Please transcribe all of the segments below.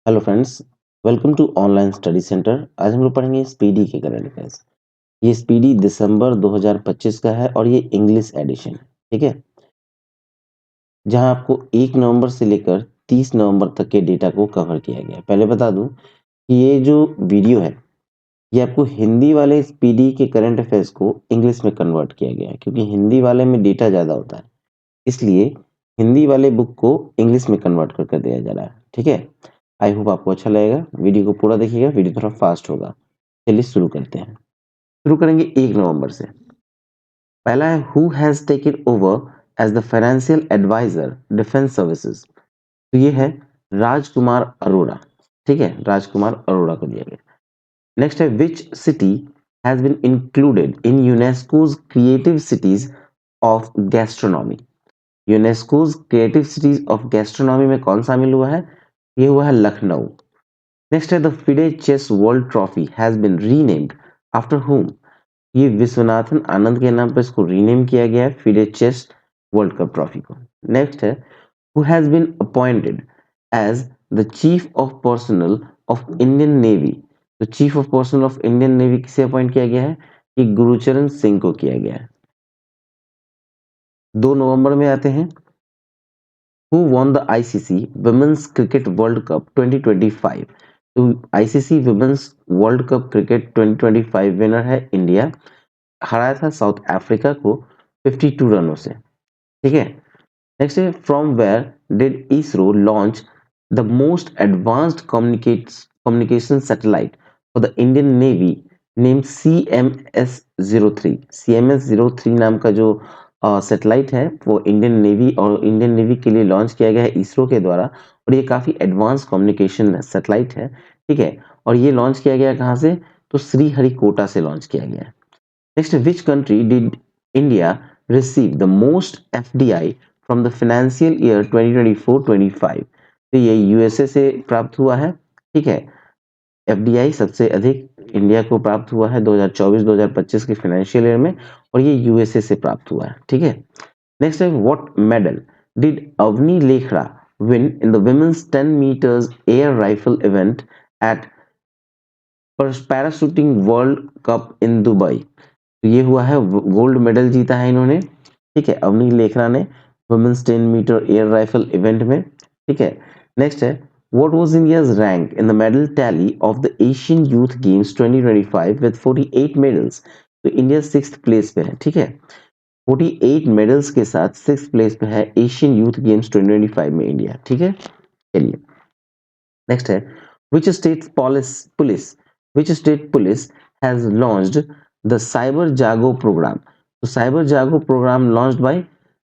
Hello friends, welcome to online study centre. आज हम लोग पढ़ेंगे स्पीडी के करंट अफेयर्स। ये स्पीडी दिसंबर 2025 का है और ये इंग्लिश एडिशन है। ठीक है, जहां आपको 1 नवंबर से लेकर 30 नवंबर तक के डेटा को कवर किया गया है। पहले बता दूं कि ये जो वीडियो है ये आपको हिंदी वाले स्पीडी के करंट अफेयर्स को इंग्लिश में कन्वर्ट किया गया है, क्योंकि हिंदी वाले में डेटा ज़्यादा होता है, इसलिए हिंदी वाले बुक को इंग्लिश में कन्वर्ट कर दिया जा रहा है। ठीक है, आई होप आपको अच्छा लगेगा। वीडियो को पूरा देखिएगा, वीडियो थोड़ा फास्ट होगा। चलिए शुरू करते हैं। शुरू करेंगे 1 नवंबर से। पहला है who has taken over as the financial advisor defence services. तो ये है राजकुमार अरोड़ा। ठीक है, राजकुमार अरोड़ा को दिया गया। नेक्स्ट है which city has been included in UNESCO's creative cities of gastronomy. UNESCO's creative cities of gastronomy में कौन शामिल हुआ है? ये हुआ है लखनऊ। नेक्स्ट है the FIDE chess world trophy has been renamed after whom। ये विश्वनाथन आनंद के नाम पर इसको रीनेम किया गया है, FIDE chess world cup trophy को। नेक्स्ट है who has been appointed as the chief of personnel of Indian navy. तो chief of personnel of Indian Navy किसे अपॉइंट किया गया है? कि गुरुचरण सिंह को किया गया है। 2 नवंबर में आते हैं। Who won the ICC Women's Cricket World Cup 2025? तो ICC Women's World Cup Cricket 2025 winner है इंडिया। हराया था साउथ अफ्रीका को 52 रनों से। ठीक है, नेक्स्ट है from where did ISRO launch the most advanced communication satellite for the Indian navy name CMS-03। CMS-03 नाम का जो सैटेलाइट है वो इंडियन नेवी के लिए लॉन्च किया गया है इसरो के द्वारा, और ये काफ़ी एडवांस कम्युनिकेशन सैटेलाइट है। ठीक है, और ये लॉन्च किया गया कहाँ से? तो श्रीहरिकोटा से लॉन्च किया गया है। Next, which country did India receive the most FDI from the financial year 2024-25? तो ये यूएसए से प्राप्त हुआ है। ठीक है, एफडीआई सबसे अधिक इंडिया को प्राप्त हुआ है 2024-2025 के फाइनेंशियल ईयर में, और ये यूएसए से प्राप्त हुआ है। ठीक है, नेक्स्ट है what medal did Avani Lekhara win in the women's 10 metres air rifle event at para shooting world cup in Dubai. तो ये हुआ है गोल्ड मेडल जीता है इन्होंने। ठीक है, अवनी लेखरा ने women's 10 metre air rifle event में। ठीक है, नेक्स्ट है what was India's rank in the medal tally of the Asian youth games 2025 with 48 medals. तो इंडिया 6th प्लेस पे है। ठीक है, 48 मेडल्स के साथ 6th प्लेस पे है एशियन यूथ गेम्स 2025 में इंडिया। ठीक है, चलिए नेक्स्ट है which states police which state police has launched the cyber jago program। तो cyber Jago programme launched by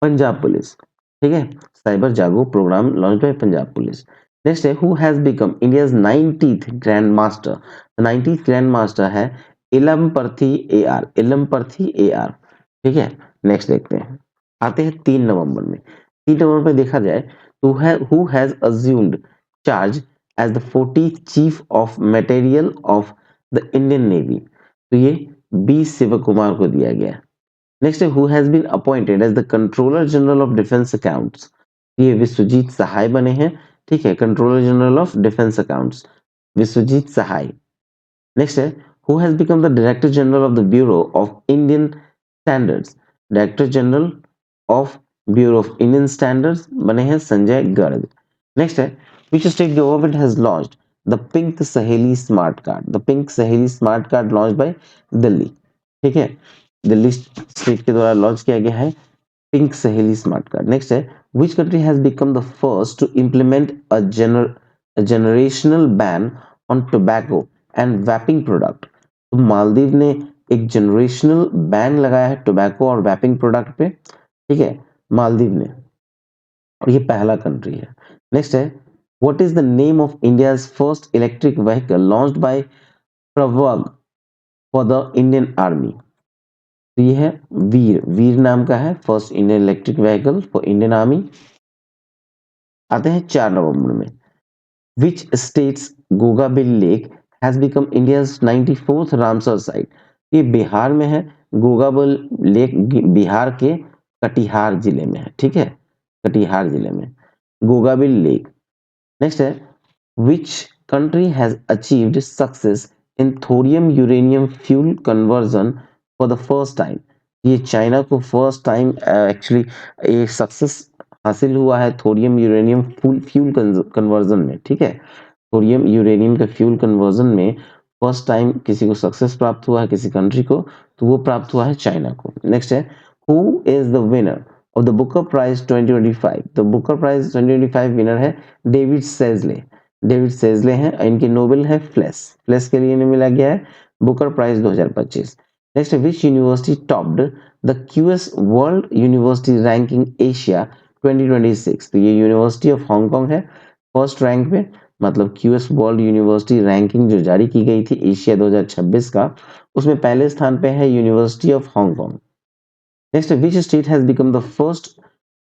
Punjab police. ठीक है, cyber Jago programme launch by Punjab police. Next है who has become India's 90th grandmaster. 90th grandmaster है Ilamparthi AR, इलमपर्थी AR। ठीक है, next देखते हैं। आते हैं 3 नवंबर में। 3 नवंबर में देखा जाए तो who has assumed charge as the 40th chief of materiel of the Indian navy. तो ये बी शिव कुमार को दिया गया। नेक्स्ट है who has been appointed as the controller general of defence accounts. ये विश्वजीत सहाय बने हैं। ठीक है, controller general of defence accounts Vishwajit Sahay. Next है who has become the director general of the bureau of Indian standards. Director general of bureau of Indian standards बने हैं Sanjay Garg. Next है which state government has launched the pink Saheli smart card. The pink Saheli smart card launch by Delhi. ठीक है, Delhi state के द्वारा launch किया गया है pink Saheli smart card. Next है which country has become the first to implement a generational ban on tobacco and vaping product। तो मालदीव ने एक जनरेशनल बैन लगाया है टोबैको और वैपिंग प्रोडक्ट पे। ठीक है, मालदीव ने, और ये पहला कंट्री है। नेक्स्ट है what is the name of India's first electric vehicle launched by प्रवर्ग फॉर द इंडियन आर्मी। तो ये है वीर, वीर नाम का है first Indian electric vehicle for Indian army. आते हैं 4 नवंबर में। Which states Gogabil lake has become India's 94th Ramsar site. ये बिहार में है। गोगाबिल लेक बिहार के कटिहार जिले में है। ठीक है, कटिहार जिले में गोगाबिल लेक। नेक्स्ट है Which country has achieved success in thorium uranium fuel conversion for the first time? ये चाइना को फर्स्ट टाइम एक्चुअली ये सक्सेस हासिल हुआ है थोरियम यूरेनियम फ्यूल कन्वर्जन में, ठीक है। थोरियम यूरेनियम के फ्यूल कन्वर्जन में फर्स्ट टाइम किसी को सक्सेस प्राप्त हुआ है, किसी कंट्री को, तो वो प्राप्त हुआ है चाइना को। नेक्स्ट है, who is the winner of the Booker prize 2025? The Booker prize 2025 winner है डेविड सेजले। डेविड सेजले हैं, इनकी नोबेल है फ्लेस, फ्लेस के लिए इन्हें मिला गया है Booker prize 2025। Next, which university topped the QS world university ranking Asia 2026? तो ये यूनिवर्सिटी ऑफ हांगकांग है फर्स्ट रैंक पे, मतलब क्यूएस वर्ल्ड यूनिवर्सिटी रैंकिंग जो जारी की गई थी एशिया 2026 का, उसमें पहले स्थान पे है university of Hong Kong. Next, which state has become the first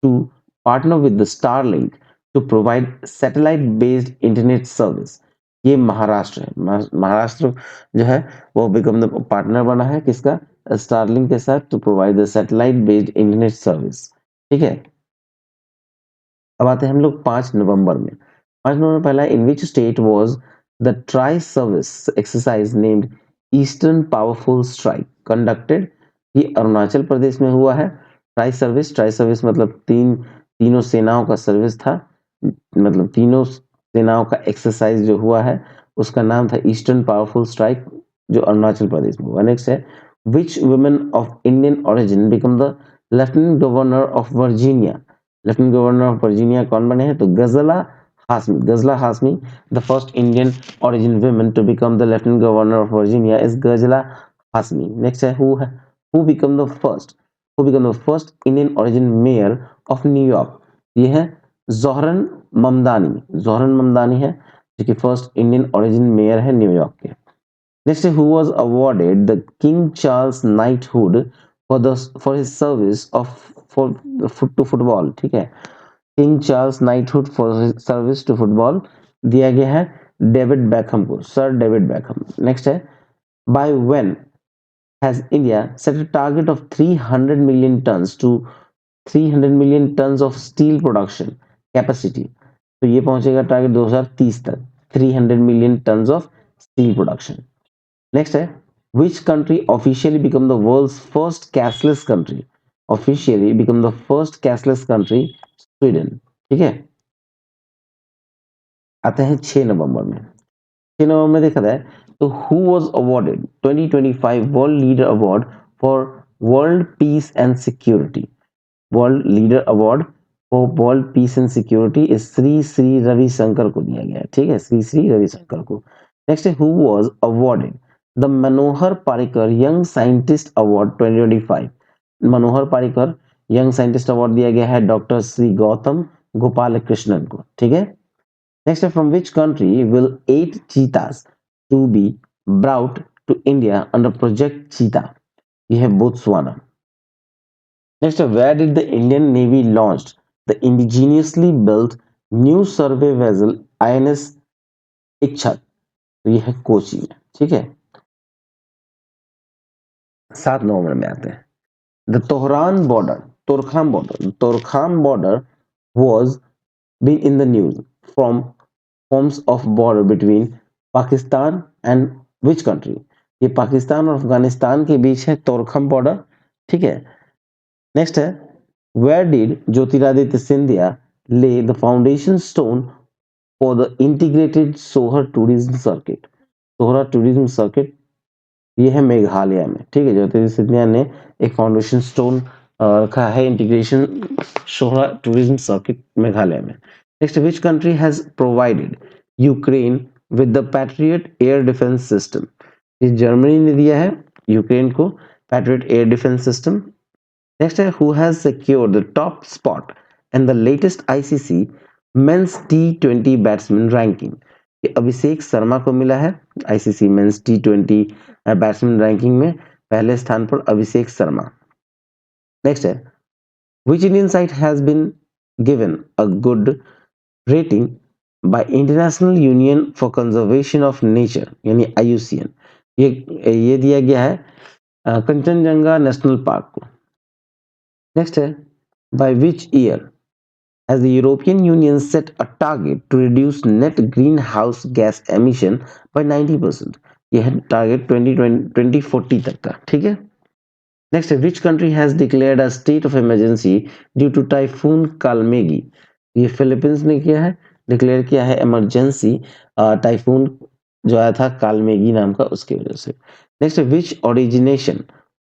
to partner with the Starlink to provide satellite based internet service? ये महाराष्ट्र है। महाराष्ट्र जो है वो बिकम द पार्टनर बना है किसका? स्टारलिंक के साथ, to provide the satellite based internet service, ठीक है। अब आते हैं हम लोग 5 नवंबर में। 5 नवंबर पहला, in which state was the tri service exercise named eastern powerful strike conducted? ये अरुणाचल प्रदेश में हुआ है। ट्राई सर्विस मतलब तीनों सेनाओं का सर्विस था, मतलब तीनों सेनाओं का एक्सरसाइज जो हुआ है उसका नाम था ईस्टर्न पावरफुल स्ट्राइक, जो अरुणाचल प्रदेश में हुआ। नेक्स्ट है, विच women of Indian origin become the lieutenant governor of Virginia? Lieutenant governor of Virginia कौन बने हैं? तो गजला हाशमी। गजला Hashmi, the first Indian origin women to become the lieutenant governor of Virginia is Gazala Hasmi. Next है, who become the first Indian origin mayor of New York? ये है जोहरन ममदानी। जोहरन ममदानी है जो कि फर्स्ट इंडियन ओरिजिन मेयर है न्यूयॉर्क के। Next है, who was awarded the King Charles Knighthood for his service to football? ठीक है, King Charles knighthood for service to football दिया गया है डेविड बैकहम को, सर डेविड बैकहम। नेक्स्ट है, by when has India set a target of 300 million tonnes to 300 million tonnes of steel production capacity? तो ये पहुंचेगा टारगेट 2030 तक 300 million tonnes of steel production. Next है, which country officially become the world's first cashless country? Officially become the first cashless country, Sweden, ठीक है। आते हैं 6 नवंबर में। 6 नवंबर में देखा जाए तो who was awarded 2025 world leader award for world peace and security? World leader award for world peace and security इस श्री श्री रविशंकर को दिया गया है, ठीक है, श्री श्री रविशंकर को। नेक्स्ट है, who was awarded the Manohar Parrikar young scientist award 2025? Manohar Parrikar young scientist award दिया गया है डॉक्टर श्री गौतम गोपाल कृष्णन को, ठीक है। नेक्स्ट है, from which country will 8 cheetahs to be brought to India under Project Cheetah? यह है बोत्सवाना। नेक्स्ट है, where did the Indian Navy launch the indigenously built new survey vessel INS इच्छत? तो यह है कोची में, ठीक है। 7 नवंबर में आते हैं, the Torkham border was been in the news from forms of border between Pakistan and which country? ये पाकिस्तान और अफगानिस्तान के बीच है तोरखम बॉर्डर, ठीक है। नेक्स्ट है, where did Jyotiraditya Scindia lay the foundation stone for the integrated Sohra tourism circuit? Sohra tourism circuit ये है मेघालय में, ठीक है। ज्योतिरादित्य सिंधिया ने एक फाउंडेशन स्टोन रखा है integration Sohra tourism circuit Meghalaya में। Next, which country has provided Ukraine with the Patriot air defence system? इस जर्मनी ने दिया है यूक्रेन को Patriot air defence system. Next है, who has secured the top spot in the latest ICC men's टी20 batsman ranking? ये अभिषेक शर्मा को मिला है आईसीसी मेंस टी20 बैट्समैन रैंकिंग में पहले स्थान पर अभिषेक शर्मा। नेक्स्ट है, which Indian site has been given a good rating by International Union for Conservation of Nature यानी IUCN? ये दिया गया है कंचनजंगा नेशनल पार्क को। नेक्स्ट है, by which year as the European Union set a target to reduce net greenhouse gas emission by 90%. ये है target 2040 तक का, ठीक है। नेक्स्ट है, which country has declared a state of emergency due to typhoon Kalmaegi. ये Philippines ने किया है, डिक्लेयर किया है इमरजेंसी टाइफून जो आया था कालमेगी नाम का, उसकी वजह से। नेक्स्ट है,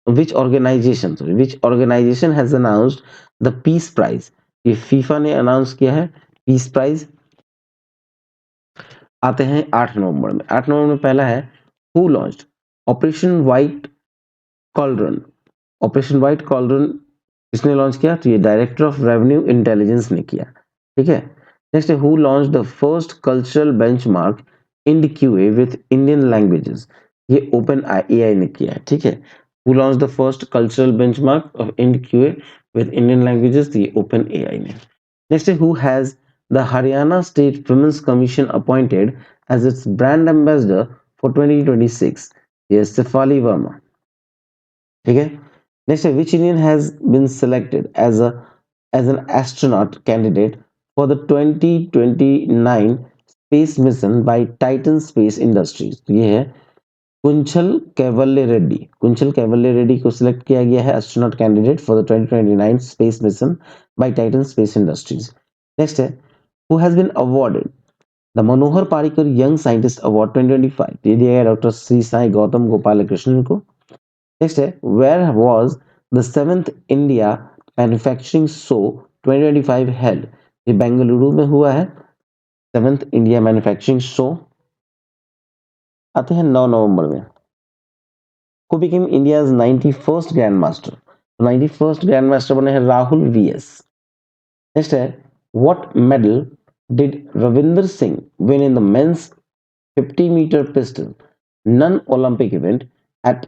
which organisation has announced the peace prize. ये फीफा ने अनाउंस किया है पीस प्राइज। आते हैं 8 नवंबर में। 8 नवंबर में पहला है, who launched operation white collar. Operation white collar किसने लॉन्च किया? तो ये डायरेक्टर ऑफ रेवेन्यू इंटेलिजेंस ने किया, ठीक है। नेक्स्ट है, who launch the first cultural benchmark in QA with Indian languages. ये ओपन एआई ने किया है, ठीक है। Who launch the first cultural benchmark of in QA with Indian languages, ये ओपन एआई ने। नेक्स्ट है, who has the Haryana state women's commission appointed as its brand ambassador for 2026। ये शेफाली वर्मा, ठीक है। नेक्स्ट है, which Indian has been selected as an astronaut candidate for the 2029 space mission by Titan space industries. तो ये है कुंचल कैवल्य रेड्डी। कुंचल कैवल्य रेड्डी को select किया गया है astronaut candidate for the 2029 space mission by Titan space industries. Next है, who has been awarded the Manohar Parrikar young scientist award 2025। ये दिया गया डॉक्टर श्री साई गौतम गोपाल कृष्णन को। नेक्स्ट है, where was the 7th India manufacturing show 2025 held. ये बेंगलुरु में हुआ है 7th इंडिया मैन्युफैक्चरिंग शो। आते हैं 9 नवंबर में। Who became India's 91st grandmaster. 91st grandmaster बने हैं राहुल वीएस। नेक्स्ट है, what medal did Ravinder Singh win in the men's 50 metre pistol non Olympic event at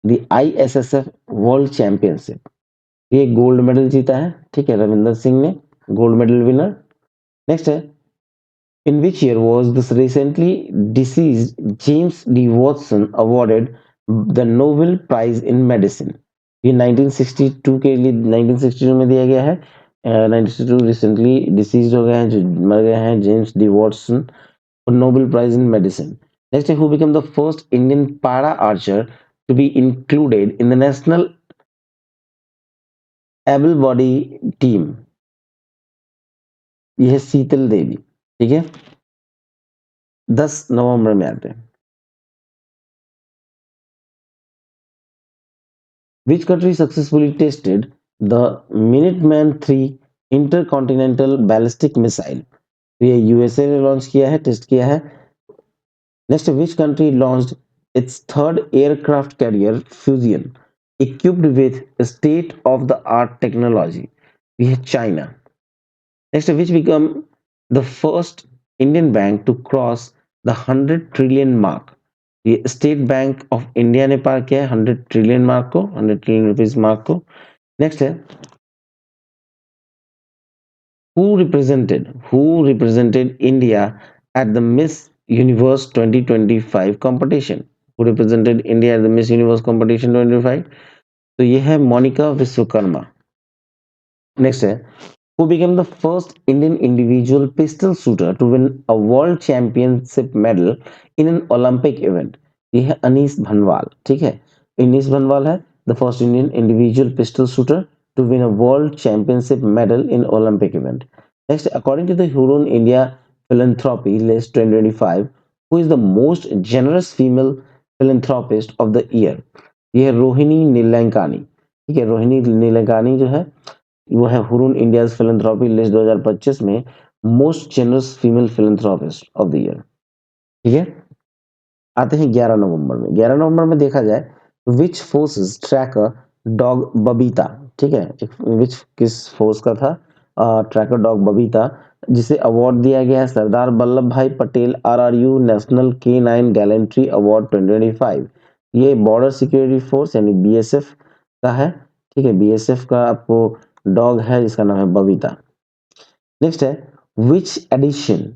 the ISSF world championship. ये gold medal जीता है, ठीक है, रविंदर सिंह ने, गोल्ड मेडल विनर। नेक्स्ट है, in which year was this recently deceased James D Watson awarded the Nobel prize in medicine. ये 1962 के लिए 1962 में दिया गया है। 1962 रिसेंटली डिसीज्ड हो गए हैं, जो मर गए हैं, James D Watson, Nobel prize in medicine. Next है, who become the first Indian para archer to be included in the national able body team. यह है शीतल देवी, ठीक है। 10 नवंबर में आते हैं। Which country successfully tested the Minuteman 3 intercontinental ballistic missile. ये USA ने लॉन्च किया है, टेस्ट किया है। Next, which country launched it's third aircraft carrier Fujian equipped with state of the art technology. ये है China. Next, which become the first Indian bank to cross the 100 trillion mark। ये state bank of India ने पार किया है 100 trillion mark को, 100 trillion rupees mark को। Next है, who represented India at the Miss Universe 2025 competition। Who represented India at the Miss Universe competition 2025? तो ये है मोनिका विश्वकर्मा। नेक्स्ट है, who became the first Indian individual pistol shooter to win a world championship medal in an Olympic event। ये है अनीस भनवाल, ठीक है, अनीस भनवाल है the first Indian individual pistol shooter to win a world championship medal in Olympic event। Next, according to the Hurun India philanthropy list 2025, who is the most generous female philanthropist of the year? ये है रोहिणी नीलंकानी, ठीक है। रोहिणी नीलंकानी जो है वो है Hurun India's philanthropy list 2025 में most generous female philanthropist of the year, ठीक है। आते हैं 11 नवंबर में। 11 नवंबर में देखा जाए तो विच फोर्सेस ट्रैकर डॉग बबीता, ठीक है, विच किस फोर्स का था ट्रैकर डॉग बबीता, जिसे अवार्ड दिया गया है Sardar Vallabh Bhai Patel RRU national K9 gallantry award 2025। ये बॉर्डर सिक्योरिटी फोर्स यानी बीएसएफ का है, ठीक है, बीएसएफ का आपको डॉग है जिसका नाम है बबीता। नेक्स्ट है, which edition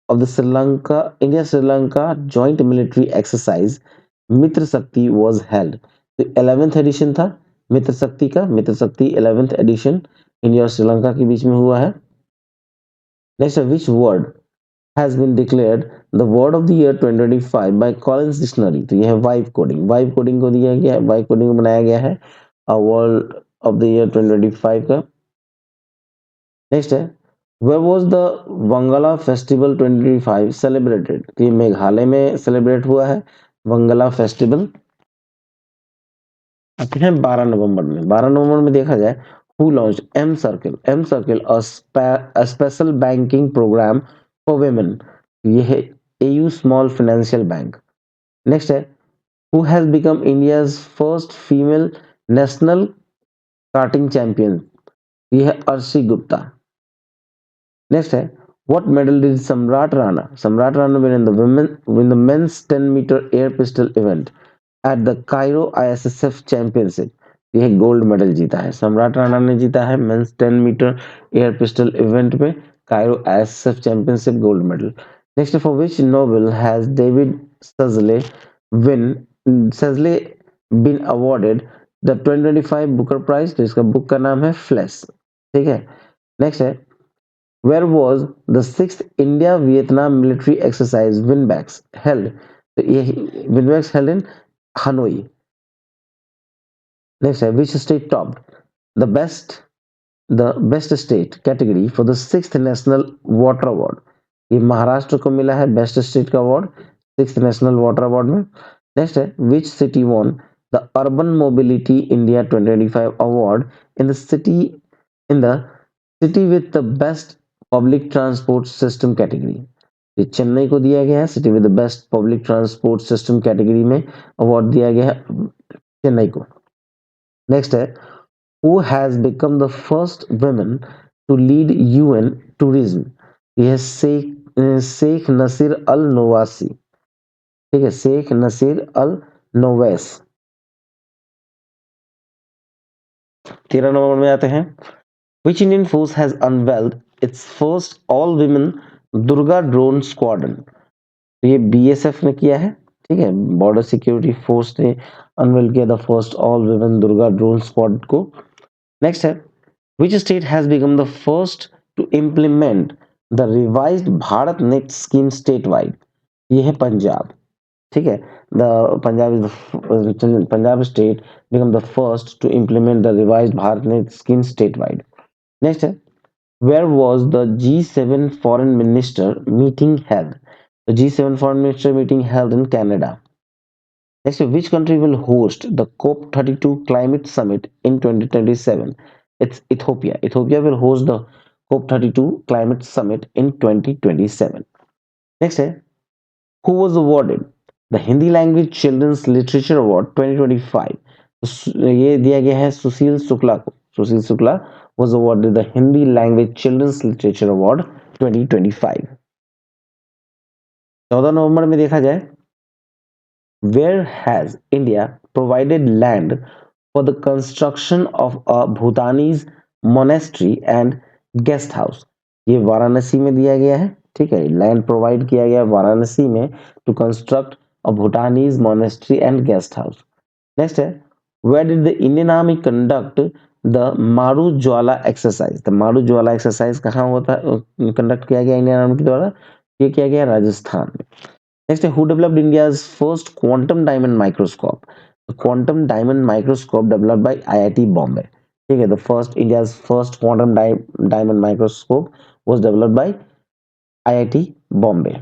of the Sri Lanka India Sri Lanka joint military exercise Mitra Shakti was held. तो 11th एडिशन था मित्र शक्ति का, मित्र शक्ति 11th एडिशन इंडिया और श्रीलंका के बीच में हुआ है। नेक्स्ट है which word has been declared the word of the year 2025 by Collins Dictionary। तो यह है वाइब कोडिंग को दिया गया है, वाइब कोडिंग को बनाया गया है वर्ड ऑफ द ईयर 2025 का। नेक्स्ट है where was the Wangala festival 2025 celebrated. तो ये मेघालय में सेलिब्रेट हुआ है वंगला फेस्टिवल। आते हैं 12 नवंबर में। 12 नवंबर में देखा जाए who launch M circle a special banking programme for women. ये है AU small financial bank. Next है who has become India's first female national karting champion. ये है अर्शी गुप्ता। नेक्स्ट है what medal did Samrat Rana win the men's 10 metre air pistol event at the Cairo ISSF championship. ये gold medal जीता है, सम्राट राणा ने जीता है men's 10 metre air pistol event में Cairo ISSF championship gold medal. Next for which novel has David Szalay win Szalay been awarded the 2025 Booker prize. तो इसका book का नाम है फ्लैश। ठीक है। नेक्स्ट है where was the sixth India Vietnam military exercise VINBAX held. तो ये VINBAX held in Hanoi. Next है which state topped the best state category for the sixth national water award। ये महाराष्ट्र को मिला है बेस्ट स्टेट का award sixth national water award में। Next है which city won the urban mobility India 2025 award in the city in the city with the best public transport system category. ये चेन्नई को दिया गया है city with the best public transport system category में award दिया गया है चेन्नई को। नेक्स्ट है who has become the first woman to lead UN tourism। यह शेख नसीर अल नोवासी। ठीक है शेख नसीर अल नोवैस। 13 नंबर में आते हैं which Indian force has unveiled its first all women Durga drone squadron. तो ये बीएसएफ ने किया है। ठीक है बॉर्डर सिक्योरिटी फोर्स ने अनवेल किया the first all women Durga drone squad को। नेक्स्ट है which state has become the first to implement the revised Bharat net scheme statewide. ये है पंजाब। ठीक है the Punjab state become the first to implement the revised Bharat net scheme statewide. Next है where was the G7 foreign minister meeting held। the G7 foreign minister meeting held in Canada। Next, which country will host the COP32 climate summit in 2027? It's Ethiopia. Ethiopia will host the COP32 climate summit in 2027. Next, who was awarded the Hindi language children's literature award 2025? ये दिया गया है सुशील शुक्ला को। सुशील Shukla was awarded the Hindi language children's literature award 2025। 14 नवंबर में देखा जाए where has India provided land for the construction of a Bhutanese monastery and guest house। ये वाराणसी में दिया गया है। ठीक है लैंड प्रोवाइड किया गया वाराणसी में to construct a Bhutanese monastery and guest house. Next है where did the Indian army conduct the Maru Jwala exercise. The Maru Jwala exercise कहाँ होता कंडक्ट किया गया इंडियन आर्मी के द्वारा। ये किया गया राजस्थान में। Next, who developed India's first quantum diamond microscope? The quantum diamond microscope developed by IIT Bombay। ठीक है, the first India's first diamond microscope was developed by IIT Bombay।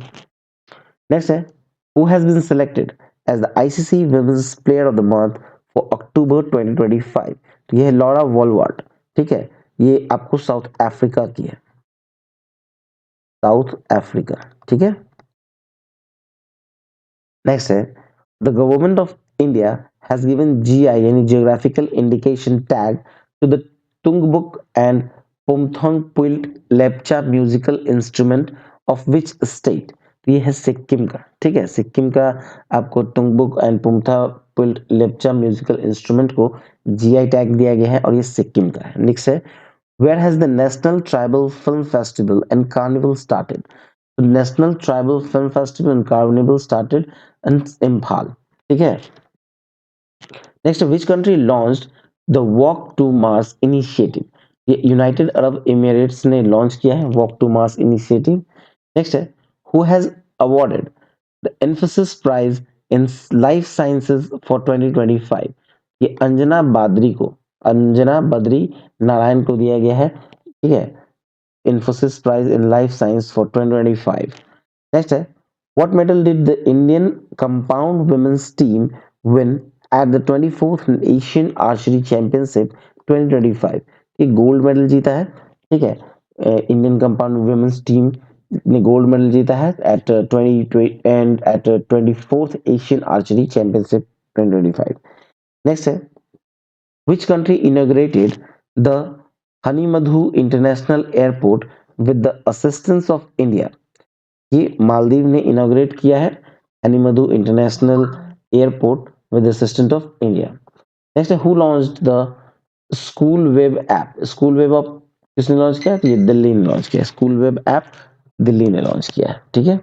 Next है, who has been selected as the ICC Women's Player of the Month for October 2025? तो ये है Laura वॉलवर्ट। ठीक है, ये आपको साउथ अफ्रीका की है, साउथ अफ्रीका। ठीक है। नेक्स्ट है the government of India has given GI यानी geographical indication tag to the Tungbuk and Pumthong Puilt Lepcha musical instrument of which state. तो ये है सिक्किम का। ठीक है सिक्किम का आपको तुंगबुक एंड पुमथा पुइल्ट लेप्चा म्यूजिकल इंस्ट्रूमेंट को जीआई टैग दिया गया है और ये सिक्किम का है। नेक्स्ट है where has the National Tribal Film Festival and Carnival started? The National Tribal Film Festival and Carnival started in Imphal। ठीक है। Next, which country launched the Walk to Mars initiative? ये यूनाइटेड अरब एमिरेट्स ने launch किया है walk to Mars initiative. Next है who has awarded the Mphasis prize in life sciences for 2025। ये अंजना बद्री नारायण को दिया गया है, ठीक है, Infosys prize in life science for 2025। Next है what medal did the Indian compound women's team win at the 24th Asian archery championship 2025। ये गोल्ड मेडल जीता है, ठीक है, इंडियन कंपाउंड वुमेन्स टीम ने गोल्ड मेडल जीता है at 20 and at 24th Asian archery championship 2025। Next है which country inaugurated the Hanimadhu International Airport with the assistance of India? ये मालदीव ने इनॉग्रेट किया है Hanimadhu international airport with assistant of India. Next है who launched the school web app. School web app किसने launch किया? तो ये दिल्ली ने लॉन्च किया। स्कूल वेब ऐप दिल्ली ने लॉन्च किया है, ठीक है।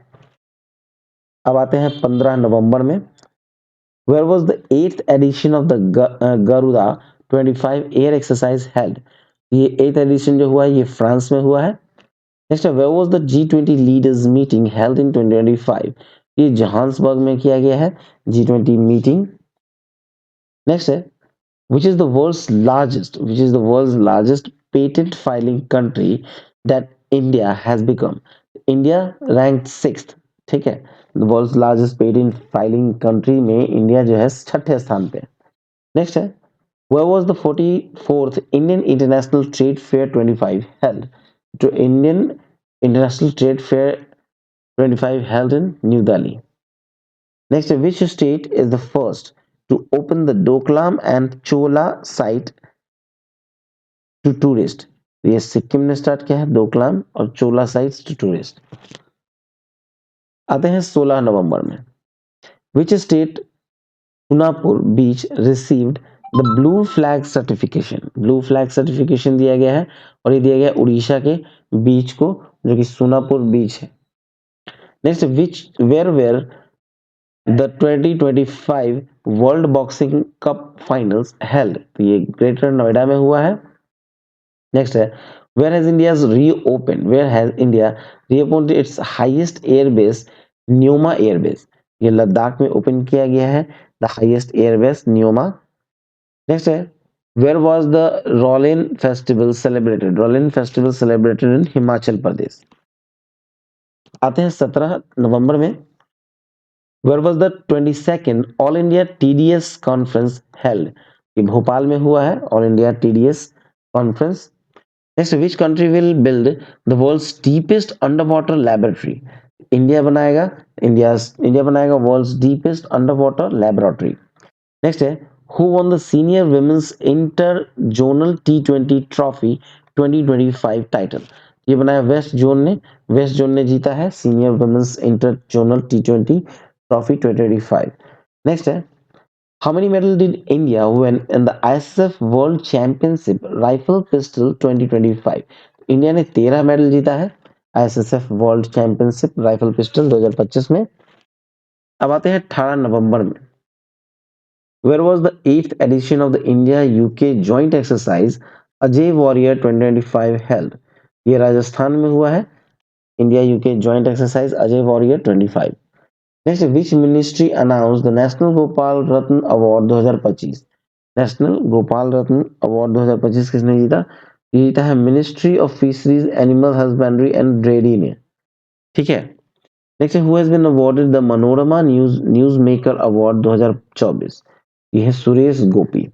अब आते हैं 15 नवंबर में। Where was the 8th edition of the Garuda 25 air exercise held? ये 8th एडिशन जो हुआ है ये फ्रांस में हुआ है। नेक्स्ट है where was the G20 leaders meeting held in 2025? ये जोहान्सबर्ग में किया गया है G20 मीटिंग। नेक्स्ट है which is the world's largest patent filing country that India has become? India rank 6th, ठीक है, world largest patent filing country में India जो है छठे स्थान पे। नेक्स्ट है where was the 44th Indian International Trade Fair 25 held? To Indian International Trade Fair 25 held in New Delhi. Next, which state is the first to open the Doklam and Chola site to tourist? ये सिक्किम ने start किया है दोकलाम और चोला sites to tourist. आते हैं 16 नवंबर में। Which state Sunapur beach received the blue flag certification? Blue flag certification दिया गया है और ये दिया गया उड़ीसा के बीच को जो कि सोनापुर बीच है। Next which where the 2025 world boxing cup finals held? तो ये ग्रेटर नोएडा में हुआ है। नेक्स्ट है where has India reopened its highest airbase Nyoma airbase? ये लद्दाख में ओपन किया गया है the highest airbase Nyoma. Next है where was the Rolin festival celebrated? Rolin festival celebrated in Himachal Pradesh. आते हैं 17 नवंबर में। Where was the 22nd all India TDS conference held? ये भोपाल में हुआ है all India TDS conference. Next which country will build the world's deepest underwater laboratory? India बनाएगा world's deepest underwater laboratory. Next है who won the senior women's inter zonal T20 trophy 2025 title? ये बनाया west zone ने जीता है senior women's inter zonal T20 trophy 2025। Next है how many medal did India win in the ISSF World Championship Rifle Pistol 2025? India ने 13 medal जीता है ISSF world championship rifle pistol 2025 में। अब आते हैं 18 नवंबर में। Where was the 8th edition of the India UK joint exercise Ajay Warrior 2025 held? ये राजस्थान में हुआ है India UK joint exercise Ajay warrior 25। Next which ministry announce the national Gopal Ratna award 2025? National Gopal Ratna award 2025 किसने जीता? ये जीता है ministry of fisheries animal husbandry and dairy ने, ठीक है। Next who has been awarded the Manorama newsmaker award 2024? ये है सुरेश गोपी।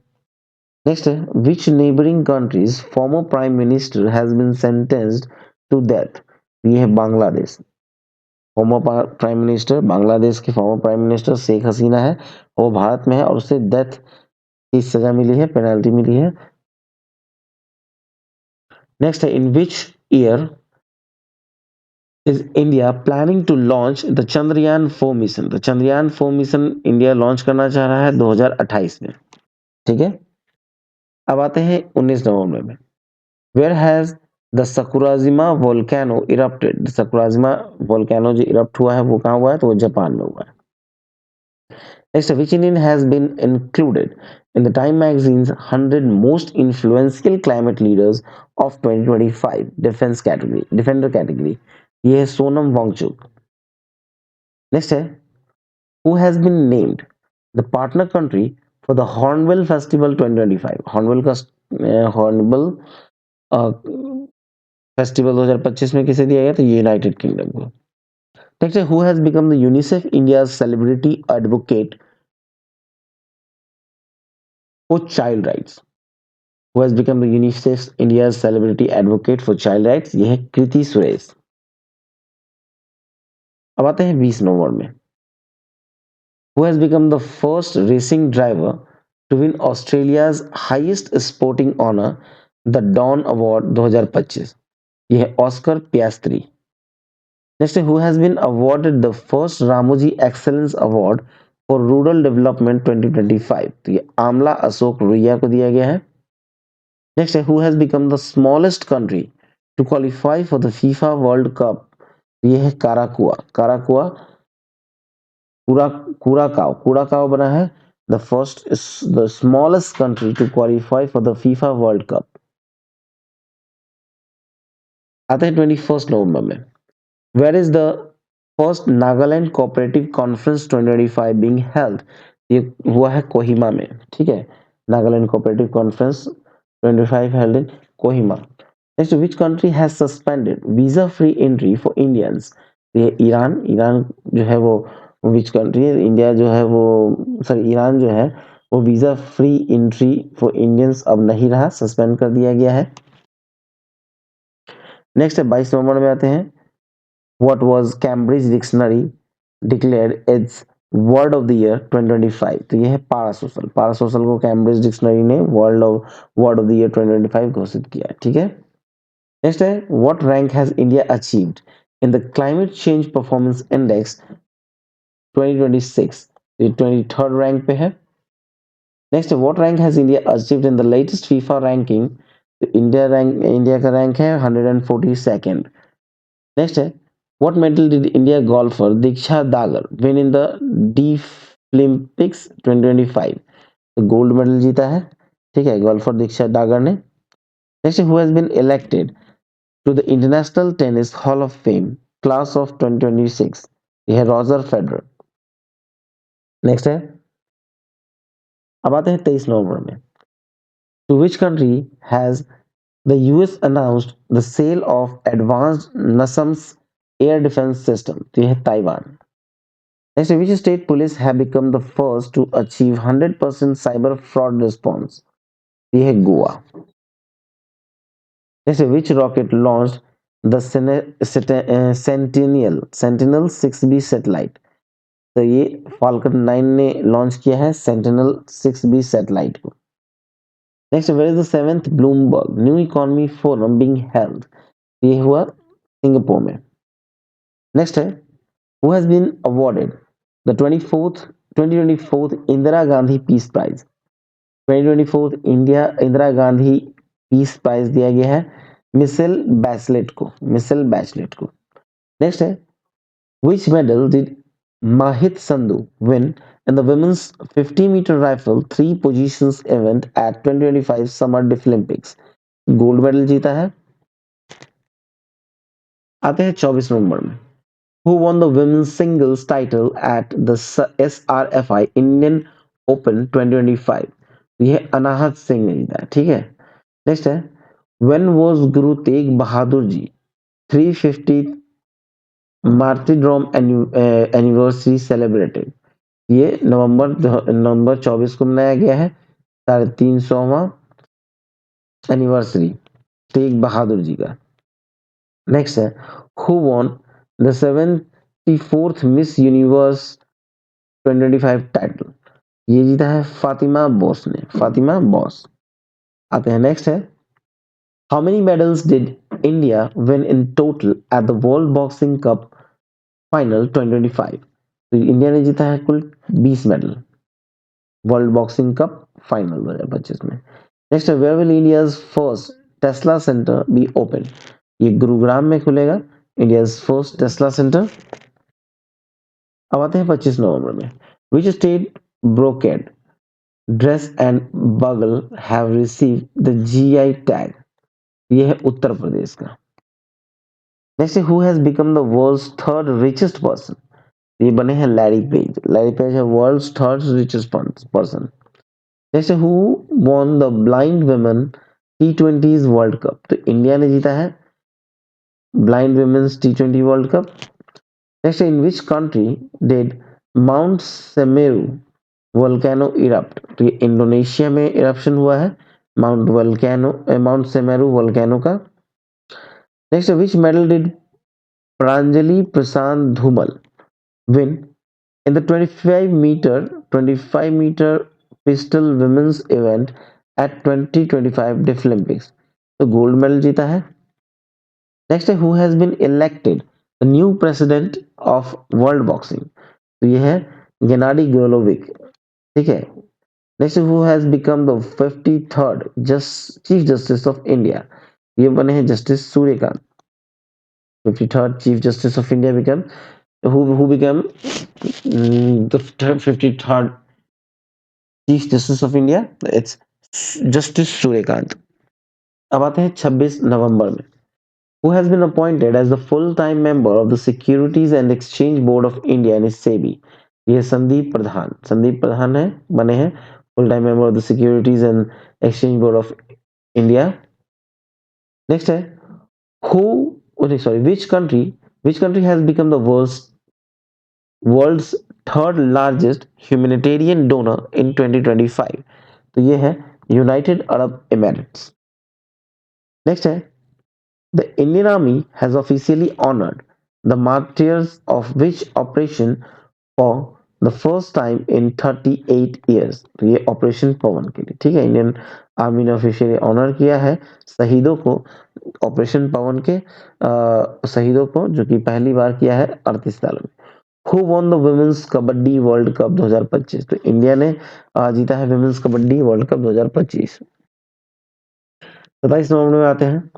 नेक्स्ट है which neighbouring country's former prime minister has been sentenced to death? ये है Bangladesh. Farmer prime minister Bangladesh के farmer prime minister Sheikh Hasina है, वो भारत में है और उसे डेथ की सजा मिली है, पेनल्टी मिली है। नेक्स्ट है in which year is India planning to launch the Chandrayaan 4 mission? तो चंद्रयान 4 मिशन इंडिया लॉन्च करना चाह रहा है 2028 में, ठीक है। अब आते हैं 19 नवंबर में। Where has the Sakurajima volcano erupted? Sakurajima volcano जो इरप्ट हुआ है वो कहाँ हुआ है? तो वो जापान में हुआ है। Next, which Indian has been included in the Time magazine's 100 most influential climate leaders of 2025 defender category? ये है सोनम वांगचुक. Next है, who has been named the partner country for the Hornbill Festival 2025? Hornbill festival 2025 में किसे दिया गया? तो United kingdom को. Next है, who has become the UNICEF India celebrity advocate for child rights? Who has become the UNICEF India celebrity advocate for child rights? ये है कृति सुरेश. अब आते हैं 20 नवंबर में. Who has become the first racing driver to win Australia's highest sporting honour the Don award 2025? ये है Oscar Piastri. Next, who has been awarded the first Ramoji excellence award for rural development 2025? तो ये आमला अशोक रुइया को दिया गया है. नेक्स्ट है, who has become the smallest country to qualify for the FIFA world cup? ये है काराकुआ पूरा कूड़ाकाव बना है the first the smallest country to qualify for the FIFA world cup. आते हैं 21 नवंबर में. Where is the first Nagaland cooperative conference 2025 being held? ये हुआ है कोहिमा में. ठीक है, Nagaland cooperative conference 25 held in Kohima. Next, which country has suspended visa free entry for Indians? ये ईरान जो है वो विच कंट्री है? इंडिया जो है वो सॉरी ईरान जो है वो visa free entry for Indians अब नहीं रहा, सस्पेंड कर दिया गया है. नेक्स्ट है 22 नवंबर में आते हैं. What was Cambridge Dictionary declared its word of the year 2025? तो ये है पारासोशल को कैम्ब्रिज डिक्शनरी ने वर्ड ऑफ द ईयर 2025 घोषित किया. ठीक है. नेक्स्ट है, what rank has India achieved in the climate change performance index 2026? ये 23rd रैंक पे है. नेक्स्ट है, what rank has India achieved in the latest FIFA ranking? तो इंडिया का रैंक है 142nd. नेक्स्ट है, what medal did India golfer Diksha Dagar win in the Deaflympics 2025? तो gold medal जीता है. ठीक है, गोल्फर दीक्षा डागर ने. Next, who has been elected to the international tennis hall of fame class of 2026? ये है रॉजर फेडरर. नेक्स्ट है, अब आते हैं 23 नवंबर में. To which country has the US announced the sale of advanced NASAMS air defence system? तो ये है Taiwan. Next, which state police have become the first to achieve 100% cyber fraud response? ये है Goa. Next, which rocket launched the Sentinel 6B satellite? तो ये Falcon 9 ने launch किया है Sentinel 6B सैटेलाइट को. Next, where is the 7th Bloomberg New Economy Forum being held? ये हुआ सिंगापुर में. Next है, who has been awarded the 2024 Indira Gandhi Peace Prize? 2024 Indira Gandhi peace prize दिया गया है मिशेल बैचलेट को. नेक्स्ट है, विच medal did Mahit Sandhu win in the women's 50 metre rifle 3 positions event at 2025 summer Deaflympics? Gold medal जीता है. आते हैं 24 नवंबर में. Who won the women's singles title at the SRFI Indian Open 2025? ये अनाहत सिंह ने जीता है. ठीक है. नेक्स्ट है, when was Guru Tegh Bahadur ji 350th मार्टिरडम anniversary celebrated? ये नवंबर 24 को मनाया गया है 350वां एनिवर्सरी तेग बहादुर जी का. नेक्स्ट है, who won the 74th miss universe 2025 title? ये जीता है फातिमा बॉस. आते हैं नेक्स्ट है, how many medals did India win in total at the world boxing cup final 2025? तो इंडिया ने जीता है कुल 20 medal world boxing cup final 2025 में. नेक्स्ट है, where will India's first Tesla centre be open? ये गुरुग्राम में खुलेगा इंडियाज फर्स्ट टेस्ला सेंटर. अब आते हैं 25 नवंबर में. Which state brocade dress and bugle have received the GI tag. ये है उत्तर प्रदेश का। Next, who has become the world's third richest person. ये बने हैं लैरी पेज। लैरी पेज है world's third richest person. Next, who won the blind women T20 world cup. तो India ने जीता है blind women's T20 world cup. Next, in which country did mount Semeru volcano erupt. तो ये Indonesia में eruption हुआ है माउंट सेमेरू वोल्केनो का। Next, which medal did Pranjali Prashant Dhumal win in the 25 meter pistol women's event at 2025 Deaf Olympics। तो gold medal जीता है। Next है, who has been elected the new president of world boxing. तो ये है Gennady Golovkin. ठीक है। Next, who has become the 53rd chief justice of India. ये बने हैं justice Suryakant. 53rd chief justice of India become who became the 53rd chief justice of India. It's justice Suryakant. अब आते हैं 26 नवंबर में। Who has been appointed as the full time member of the securities and exchange board of India in SEBI. ये संदीप प्रधान है, बने हैं full time member of the securities and exchange board of India. Next है, who sorry which country has become the world's third largest humanitarian donor in 2025। तो ये है United Arab Emirates. Next है, the Indian army has officially honoured the martyrs of which operation for the first time in 38 years. तो ये operation पवन के लिए, ठीक है, इंडियन आर्मी ने ऑफिशियली ऑनर किया है शहीदों को, ऑपरेशन पवन के शहीदों को, जो कि पहली बार किया है 38 सालों में। Who won the women's kabaddi world cup 2025। तो इंडिया ने जीता है वुमेन्स कबड्डी वर्ल्ड कप 2025। 27 नवंबर में आते हैं।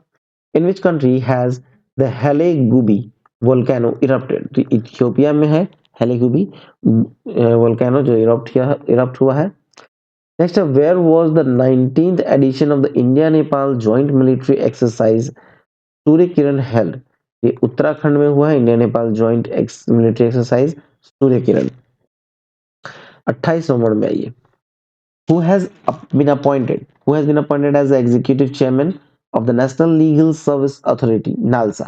In which country has the Hayli Gubbi volcano erupted. तो इथियोपिया में है हेलेगुबी वोल्केनो जो इरप्ट हुआ है। Next, where was the 19th edition of the India Nepal joint military exercise Surya Kiran held. ये उत्तराखंड में हुआ है India Nepal joint military exercise Surya किरण। 28 नवंबर में आइए। who has who has been appointed as the executive chairman of the National Legal Service Authority NALSA।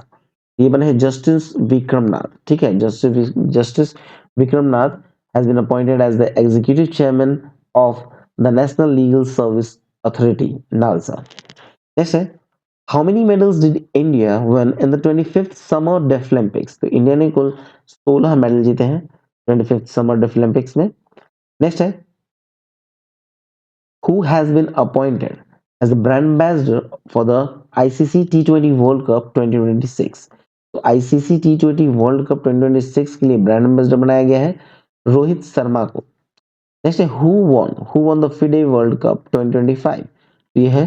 ये बने हैं justice Vikram Nath. ठीक है, justice Vikram Nath has been appointed as the executive chairman of the National Legal Service Authority NALSA। next है, how many medals did India win in the 25th Summer Deaf Olympics। तो India ने कुल 16 medal जीते हैं 25th Summer Deaf Olympics में। Next है, who has been appointed as the brand ambassador for the ICC T20 World Cup 2026। तो ICC T20 World Cup 2026 के लिए ब्रांड एम्बेसडर बनाया गया है रोहित शर्मा को। नेक्स्ट है, who won the FIDE world cup 2025। तो ये है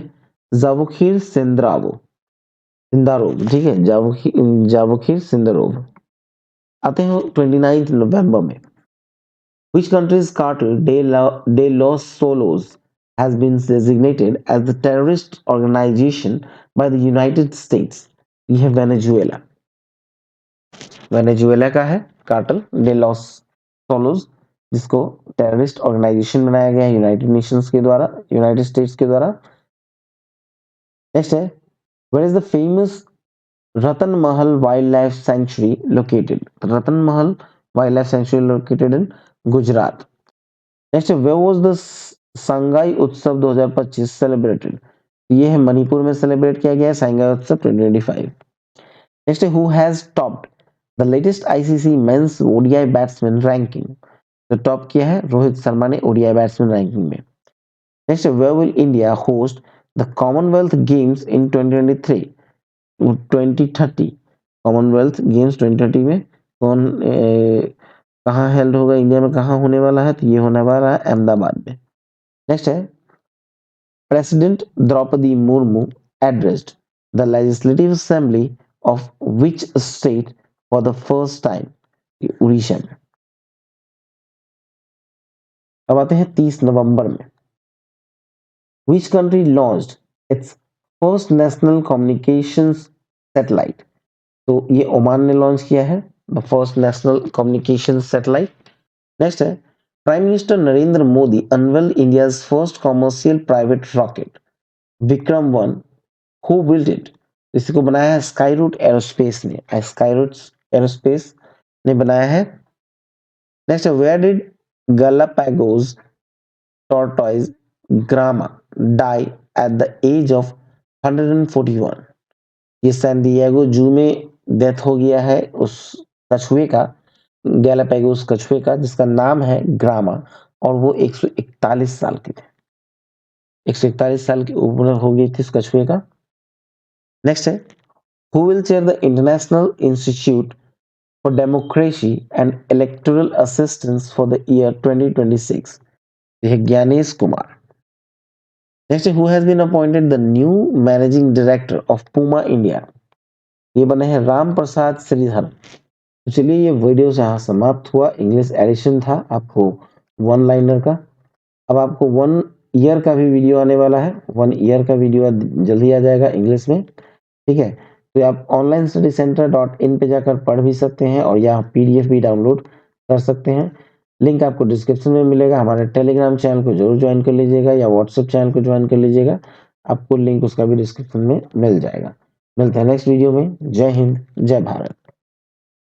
जावोखिर सिंदारोव। ठीक है, जावोखिर सिंदारोव। आते हैं 29 नवंबर में। Which country's cartel de los Solos has been designated as the terrorist organization by the United States। ये है वेनेजुएला। वेनेजुएला का है कार्टल डे लॉस सोलोस, जिसको टेररिस्ट ऑर्गेनाइजेशन बनाया गया है यूनाइटेड स्टेट्स के द्वारा। नेक्स्ट है, where is the famous Ratan Mahal wildlife sanctuary located. Ratan Mahal wildlife sanctuary located in Gujarat. Next, where was the Sangai Utsav 2025 celebrated. ये है मणिपुर में सेलिब्रेट किया गया है Sangai Utsav 2025। Next, who has topped the latest ICC men's ODI batsman ranking. तो top किया है रोहित शर्मा ने ओडीआई बैट्समैन रैंकिंग में। Next, where will India host the commonwealth games in 2030। Commonwealth games 2030 में कौन कहाँ हेल्ड होगा, इंडिया में कहाँ होने वाला है। तो ये होने वाला है अहमदाबाद में। नेक्स्ट है, president Droupadi Murmu addressed the legislative assembly of which state for the first time. Orissa में। अब आते हैं 30 नवंबर में। Which country launched its first national communications satellite? तो ये ओमान ने लॉन्च किया है the first national communication satellite. Next है prime minister Narendra Modi unveil India's first commercial private rocket Vikram 1। Who built it? इसी को बनाया है स्काईरूट एरोस्पेस ने। स्काईरूट एरोस्पेस ने बनाया है। नेक्स्ट है where did Galapagos tortoise grama die at the age of 141। ये सैन डिएगो जू में डेथ हो गया है उस कछुए का, गैलापागोस कछुए का, जिसका नाम है ग्रामा, और वो 141 साल के थे। 141 साल की उम्र हो गई थी इस कछुए का। नेक्स्ट है who will chair the international institute for democracy and electoral assistance for the year 2026? ये है Gyanesh Kumar. Next who has been appointed the new managing director of Puma India? ये बने हैं राम प्रसाद श्रीधर। तो चलिए ये वीडियो यहाँ समाप्त हुआ। इंग्लिश एडिशन था आपको वन लाइनर का। अब आपको 1 ईयर का भी वीडियो आने वाला है। 1 ईयर का वीडियो जल्दी आ जाएगा इंग्लिश में, ठीक है। तो आप onlinestudycenter.in पे जाकर पढ़ भी सकते हैं और यहाँ पीडीएफ भी डाउनलोड कर सकते हैं। लिंक आपको डिस्क्रिप्शन में मिलेगा। हमारे टेलीग्राम चैनल को जरूर ज्वाइन कर लीजिएगा या व्हाट्सएप चैनल को ज्वाइन कर लीजिएगा, आपको लिंक उसका भी डिस्क्रिप्शन में मिल जाएगा। मिलते हैं नेक्स्ट वीडियो में। जय हिंद, जय भारत।